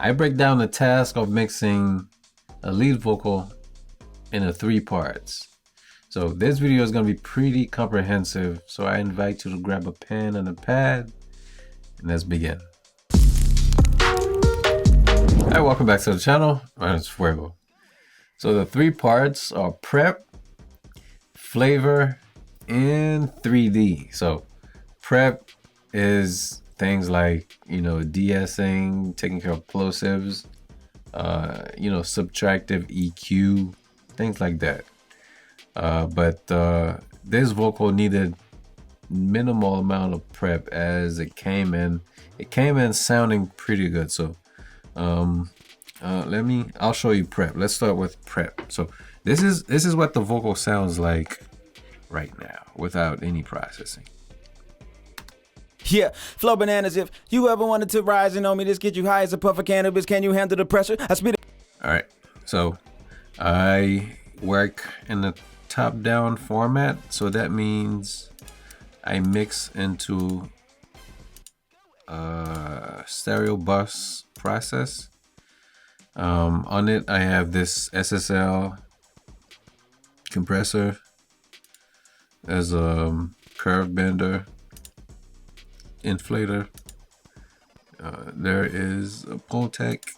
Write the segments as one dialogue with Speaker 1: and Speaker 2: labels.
Speaker 1: I break down the task of mixing a lead vocal into 3 parts. So this video is going to be pretty comprehensive, so I invite you to grab a pen and a pad and let's begin. Hi, welcome back to the channel. My name is Fuego. So the 3 parts are prep, flavor, and 3D. So prep is things like, de-essing, taking care of plosives, subtractive EQ, things like that. But this vocal needed minimal amount of prep as it came in. It came in sounding pretty good. So I'll show you prep. Let's start with prep. So this is what the vocal sounds like right now without any processing.
Speaker 2: Yeah, flow bananas. If you ever wanted to rise and know me, this get you high as a puff of cannabis. Can you handle the pressure? I speed it.
Speaker 1: All right, so I work in the top-down format. So that means I mix into a stereo bus process. On it, I have this SSL compressor as a curve bender, inflator. There is a Pultec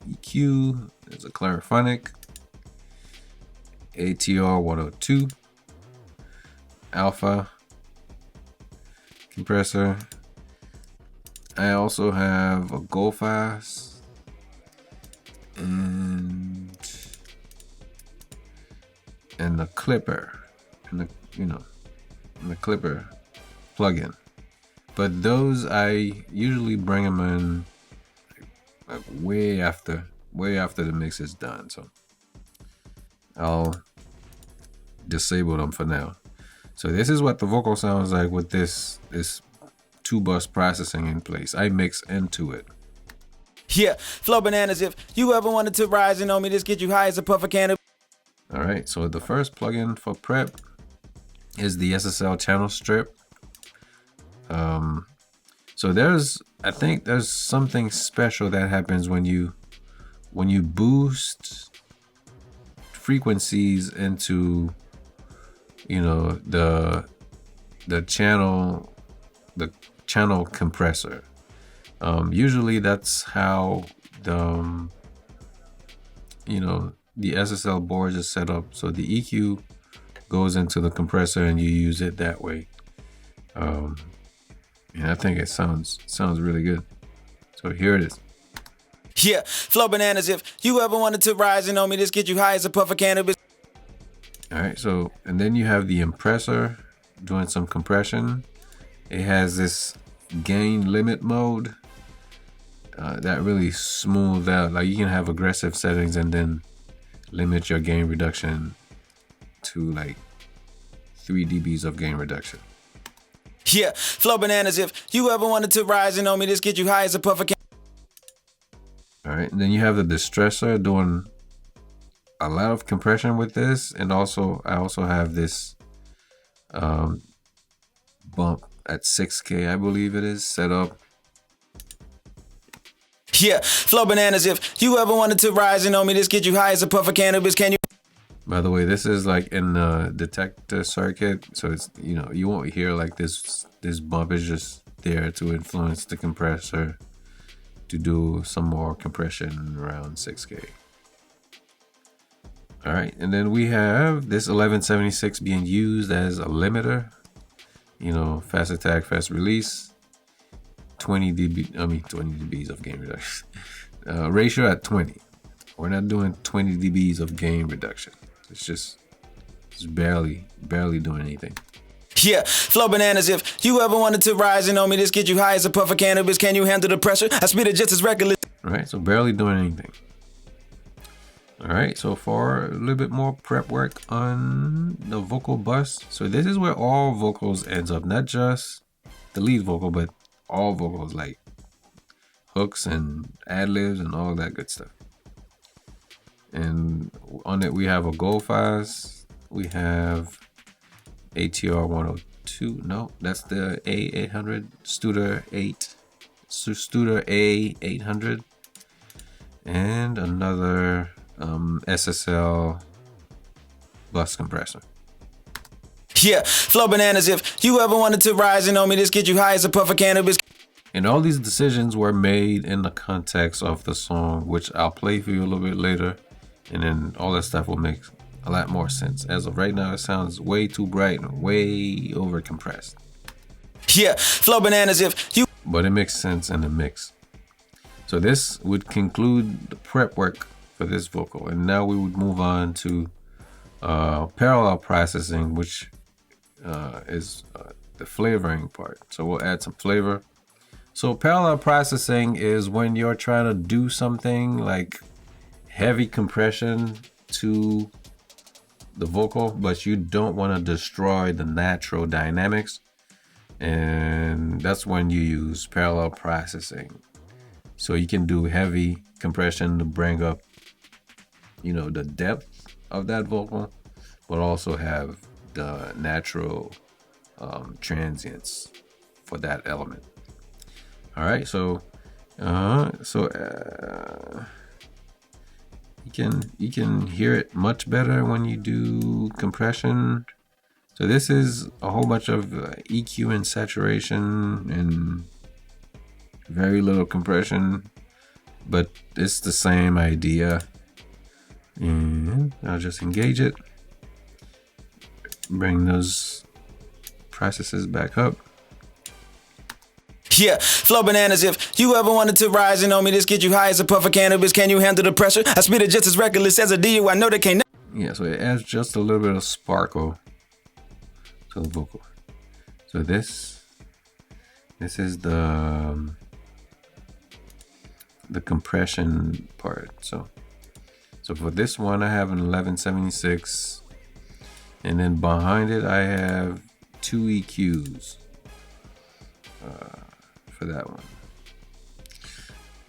Speaker 1: EQ. There's a Clariphonic ATR 102 alpha compressor. I also have a Go-Fast and the clipper, and the clipper plugin. But those I usually bring them in like way after the mix is done. So I'll disable them for now. So this is what the vocal sounds like with this 2-bus processing in place. I mix into it.
Speaker 2: Yeah, flow bananas. If you ever wanted to rise and know me, this get you high as a puff of cannabis.
Speaker 1: All right, so the first plugin for prep is the SSL channel strip. So I think there's something special that happens when you boost frequencies into the channel compressor. Usually that's how the SSL board is set up. So the EQ goes into the compressor and you use it that way. And I think it sounds really good. So here it is.
Speaker 2: Yeah, flow bananas. If you ever wanted to rise and know me, this get you high as a puff of cannabis.
Speaker 1: All right, so and then you have the compressor doing some compression. It has this gain limit mode that really smooths out. Like you can have aggressive settings and then limit your gain reduction to like 3 dBs of gain reduction.
Speaker 2: Yeah, flow bananas. If you ever wanted to rise and know me, this get you high as a puff of cannabis.
Speaker 1: All right, and then you have the distressor doing a lot of compression with this, and I also have this bump at 6K, I believe it is, set up.
Speaker 2: Yeah, flow bananas. If you ever wanted to rise and know me, this get you high as a puff of cannabis. Can you?
Speaker 1: By the way, this is like in the detector circuit, so it's you won't hear like this bump is just there to influence the compressor to do some more compression around 6K. All right, and then we have this 1176 being used as a limiter. Fast attack, fast release, 20 dBs of gain reduction. Ratio at 20. We're not doing 20 dBs of gain reduction. It's barely doing anything.
Speaker 2: Yeah, flow bananas. If you ever wanted to rise and know me, this get you high as a puff of cannabis. Can you handle the pressure? I speed it just as reckless.
Speaker 1: All right, so barely doing anything. All right, so for a little bit more prep work on the vocal bus. So this is where all vocals ends up, not just the lead vocal, but all vocals like hooks and ad-libs and all that good stuff. And on it we have a Go-Fast, we have ATR 102. No, that's the A800 Studer A800. and another SSL bus compressor.
Speaker 2: Yeah, flow bananas. If you ever wanted to rise and know me, this get you high as a puff of cannabis.
Speaker 1: And all these decisions were made in the context of the song, which I'll play for you a little bit later. And then all that stuff will make a lot more sense. As of right now, it sounds way too bright and way over compressed.
Speaker 2: Yeah, flow bananas. If you.
Speaker 1: But it makes sense in the mix. So this would conclude the prep work for this vocal. And now we would move on to parallel processing, which is the flavoring part. So we'll add some flavor. So parallel processing is when you're trying to do something like heavy compression to the vocal, but you don't want to destroy the natural dynamics. And that's when you use parallel processing. So you can do heavy compression to bring up, the depth of that vocal, but also have the natural transients for that element. All right, so you can hear it much better when you do compression. So this is a whole bunch of EQ and saturation and very little compression, but it's the same idea. And I'll just engage it, bring those processes back up.
Speaker 2: Yeah, flow bananas. If you ever wanted to rise and know me, this get you high as a puff of cannabis. Can you handle the pressure? I spit it just as reckless as a DU. I know they can't.
Speaker 1: Yeah, so it adds just a little bit of sparkle to the vocal. So this is the compression part. So for this one, I have an 1176, and then behind it, I have 2 EQs. For that one.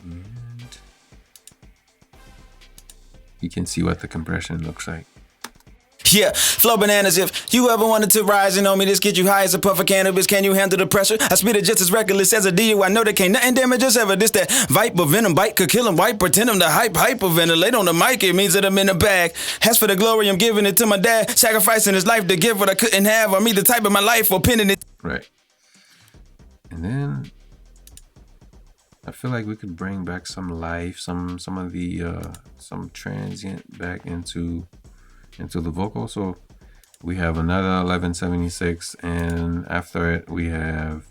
Speaker 1: And you can see what the compression looks like.
Speaker 2: Yeah, flow bananas. If you ever wanted to rise and know me, this get you high as a puff of cannabis. Can you handle the pressure? I spit it just as reckless as a DU. I know they can't nothing damage us ever. This that viper venom bite could kill him. White pretend him to hyperventilate on the mic. It means that I'm in the bag. As for the glory, I'm giving it to my dad. Sacrificing his life to give what I couldn't have. I'm either type of my life or pinning it.
Speaker 1: Right. And then I feel like we could bring back some life, some of the some transient back into the vocal. So we have another 1176, and after it we have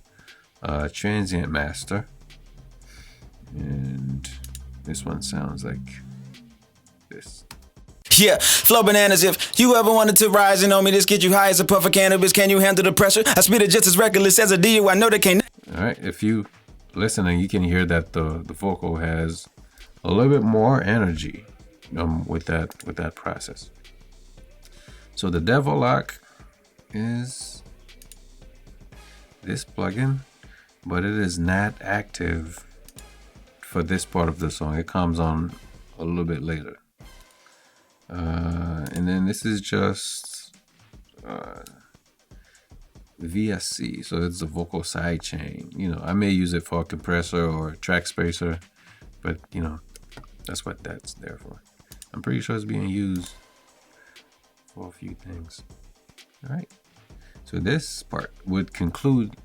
Speaker 1: transient master, and this one sounds like this.
Speaker 2: Yeah, flow bananas. If you ever wanted to rise and know me, this get you high as a puff of cannabis. Can you handle the pressure? I spit it just as reckless as a DU. I know they can't.
Speaker 1: All right, if you listening, you can hear that the vocal has a little bit more energy with that process. So the Devil Lock is this plugin, but it is not active for this part of the song. It comes on a little bit later. And then this is just VSC, so it's the vocal sidechain. I may use it for a compressor or a track spacer, but that's what that's there for. I'm pretty sure it's being used for a few things. All right, so this part would conclude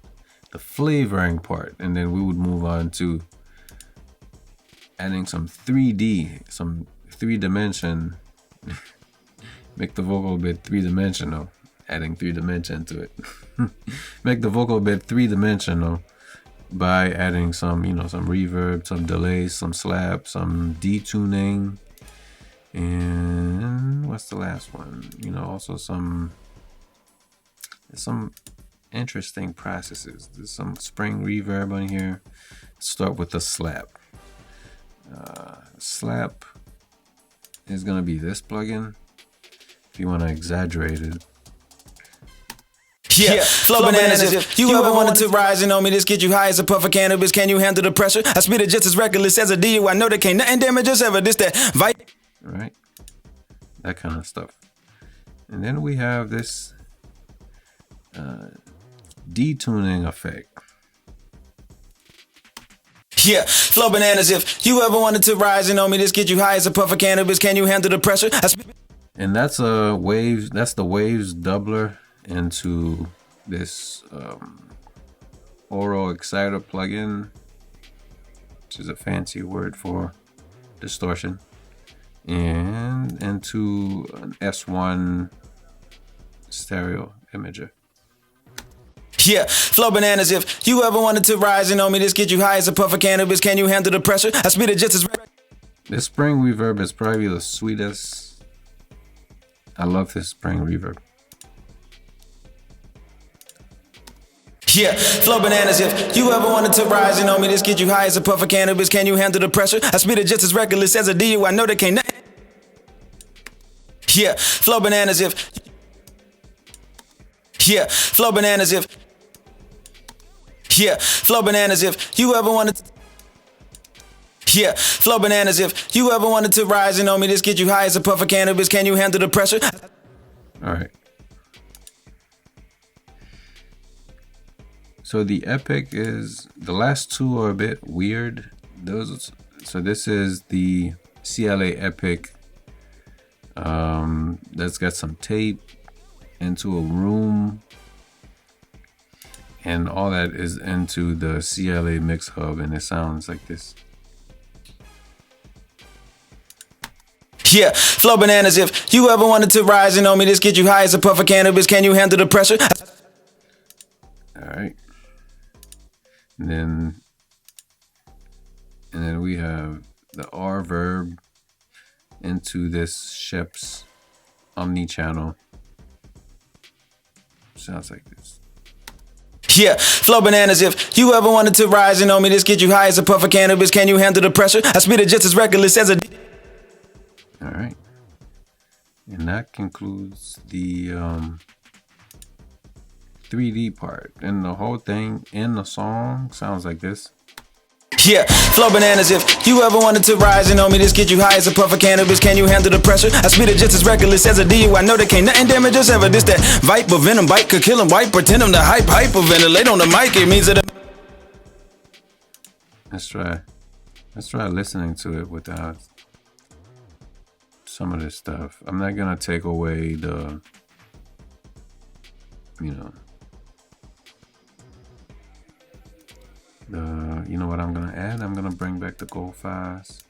Speaker 1: the flavoring part, and then we would move on to adding some 3D, some 3-dimension. Make the vocal a bit 3-dimensional. Adding 3-dimension to it. Make the vocal a bit 3-dimensional by adding some, some reverb, some delays, some slap, some detuning, and what's the last one? Also some interesting processes. There's some spring reverb on here. Let's start with the slap. Slap is gonna be this plugin. If you want to exaggerate it.
Speaker 2: Yeah, flow bananas. If you ever wanted to rise and know me, this get you high as a puff of cannabis. Can you handle the pressure? I spit it just as reckless as a DU. I know they can't nothing damage us ever. This that viper.
Speaker 1: Right, that kind of stuff. And then we have this detuning effect.
Speaker 2: Yeah, flow bananas. If you ever wanted to rise and know me, this get you high as a puff of cannabis. Can you handle the pressure?
Speaker 1: And that's a wave. That's the waves doubler into this Oro Exciter plugin, which is a fancy word for distortion, and into an S1 stereo imager.
Speaker 2: Yeah, flow bananas. If you ever wanted to rise and know me, this get you high as a puff of cannabis. Can you handle the pressure? I spit it just as.
Speaker 1: This spring reverb is probably the sweetest. I love this spring reverb.
Speaker 2: Yeah, flow bananas. If you ever wanted to rise and know me, this get you high as a puff of cannabis. Can you handle the pressure? I spit it just as reckless as a DU. I know they can't. Yeah, flow bananas. If yeah, flow bananas. If yeah, flow bananas. If you ever wanted. Yeah, flow bananas. If you ever wanted to rise and know me, this get you high as a puff of cannabis. Can you handle the pressure?
Speaker 1: All right. So the Epic is, the last two are a bit weird. So this is the CLA Epic that's got some tape into a room, and all that is into the CLA Mix Hub, and it sounds like this.
Speaker 2: Yeah, flow bananas. If you ever wanted to rise and know me, this get you high as a puff of cannabis. Can you handle the pressure?
Speaker 1: All right. And then we have the R verb into this Sheps Omni channel. Sounds like this.
Speaker 2: Yeah, flow bananas. If you ever wanted to rise and know me, this get you high as a puff of cannabis. Can you handle the pressure? I spit it just as reckless as a.
Speaker 1: All right. And that concludes the 3D part. And the whole thing in the song sounds like this.
Speaker 2: Yeah, flow bananas. If you ever wanted to rise and know me, this get you high as a puff of cannabis. Can you handle the pressure? I spit it just as reckless as a DU. I know they can't nothing damage us ever. This that viper venom bite could kill him. White pretend him to hyperventilate on the mic. It means that.
Speaker 1: Let's try listening to it without some of this stuff. I'm not gonna take away the, you know what I'm gonna add? I'm gonna bring back the gold files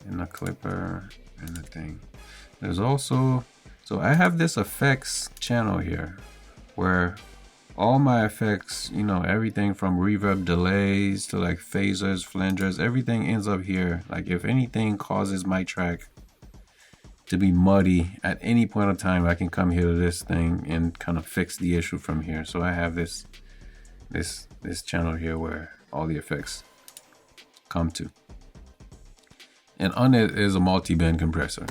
Speaker 1: and the clipper and the thing. There's also, so I have this effects channel here where all my effects, everything from reverb delays to like phasers, flangers, everything ends up here. Like if anything causes my track to be muddy at any point of time, I can come here to this thing and kind of fix the issue from here. So I have this channel here where all the effects come to. And on it is a multi-band compressor.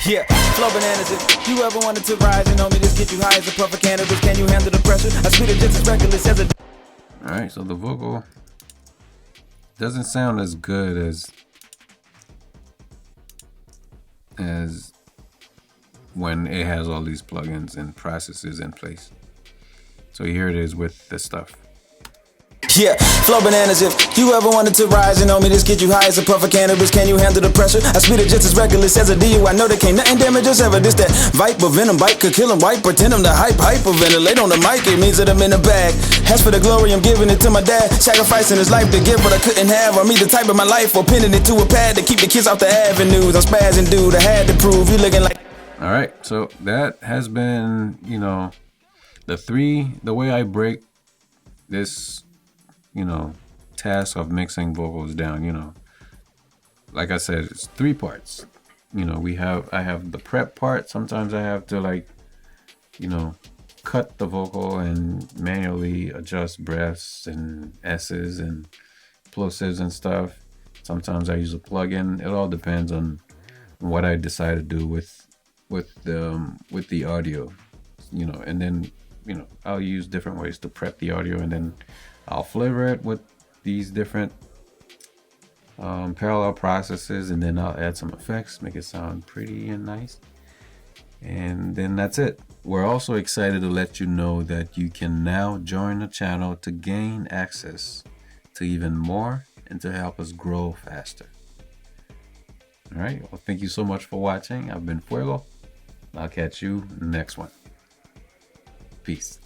Speaker 2: Yeah, flow bananas. If you ever wanted to rise and know me, this get you high as a puff of cannabis. Can you handle the pressure? I spit it just as reckless as a.
Speaker 1: All right, so the vocal doesn't sound as good as when it has all these plugins and processes in place. So here it is with the stuff.
Speaker 2: Yeah, flow bananas. If you ever wanted to rise and know me, this get you high as a puff of cannabis. Can you handle the pressure? I spit it just as reckless as a DU. I know they can't nothing damage us ever. This that viper venom bite could kill him. White pretend him to hyperventilate on the mic. It means that I'm in the bag. As for the glory, I'm giving it to my dad. Sacrificing his life to give what I couldn't have. Or me the type of my life, or pinning it to a pad to keep the kids off the avenues. I'm spazzing, dude. I had to prove you looking like.
Speaker 1: All right, so that has been, the way I break this, task of mixing vocals down, like I said, it's 3 parts. I have the prep part. Sometimes I have to cut the vocal and manually adjust breaths and S's and plosives and stuff. Sometimes I use a plugin. It all depends on what I decide to do with the audio, and then I'll use different ways to prep the audio, and then I'll flavor it with these different parallel processes, and then I'll add some effects, make it sound pretty and nice, and then that's it. We're also excited to let you know that you can now join the channel to gain access to even more and to help us grow faster. All right. Well, thank you so much for watching. I've been Fuego. I'll catch you next one. Peace.